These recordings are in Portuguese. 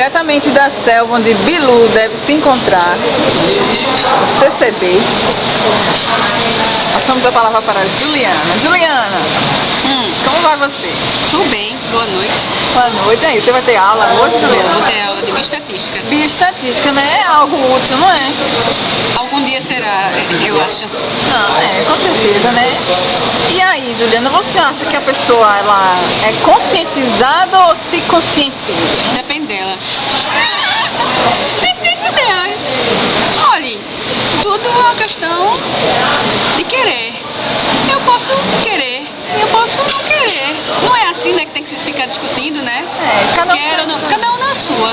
Diretamente da selva onde Bilu deve se encontrar, o CCD. Passamos a palavra para Juliana. Juliana, como vai você? Tudo bem, boa noite. Boa noite. Aí, você vai ter aula hoje, Juliana? Vou ter aula de bioestatística. Bioestatística, né? É algo útil, não é? Algum dia será, eu acho. Não, com certeza, né? E aí, Juliana, você acha que a pessoa ela é conscientizada ou se conscientiza? Depende dela. Depende dela. Olhe, tudo é uma questão de querer. Eu posso querer, eu posso não querer. Não é assim, né, que tem que ficar discutindo, né? Cada um Quero ou não, cada um na sua.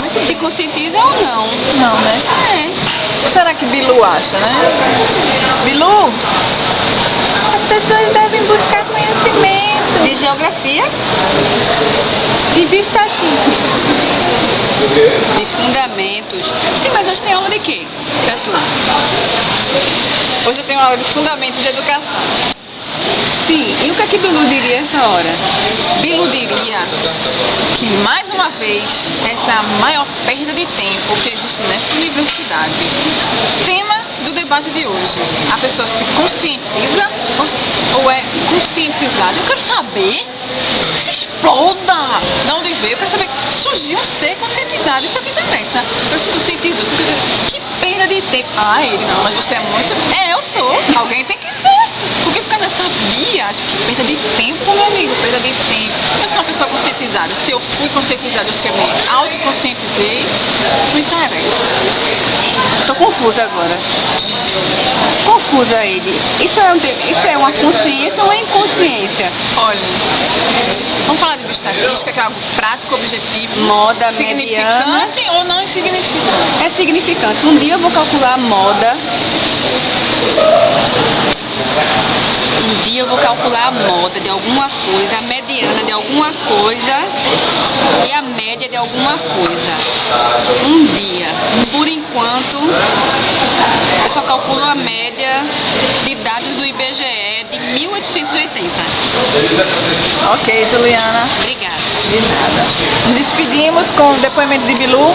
muito Se conscientiza ou não. Não, né? O que será que Bilu acha, né? Bilu, as pessoas devem buscar conhecimento De geografia, de bioestatística. de fundamentos. Sim, mas hoje tem aula de quê? Pra tu? Hoje eu tenho aula de fundamentos de educação. Sim, e o que é que Bilu diria essa hora? Bilu diria que, mais uma vez, essa é a maior perda de tempo que existe nessa universidade. Tema do debate de hoje: a pessoa se conscientiza ou é conscientizada? Eu quero saber, se exploda de onde veio, eu quero saber, surgiu um ser conscientizado, isso é o que interessa. Eu se conscientizo, que perda de tempo. Ah, ele não, mas você é muito... eu sou, alguém tem que ser. Porque ficar nessa via, acho que perda de tempo, meu amigo, perda de tempo. Eu sou uma pessoa conscientizada. Se eu fui conscientizada, se eu me autoconscientizei, não interessa. Tô confusa agora. Confusa ele. Isso é uma consciência ou uma inconsciência? Olha, vamos falar de bioestatística, que é algo prático, objetivo, Moda, significante mediana. ou não insignificante. É significante. Um dia eu vou calcular a moda. Um dia eu vou calcular a moda de alguma coisa, a mediana de alguma coisa e a média de alguma coisa. Um dia. Por enquanto, eu só calculo a média de dados do IBGE de 1880. Ok, Juliana. Obrigada. De nada. Nos despedimos com o depoimento de Bilu.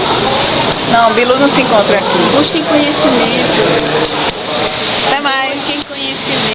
Não, Bilu não se encontra aqui. Busquem conhecimento. Até mais. Busquem conhecimento.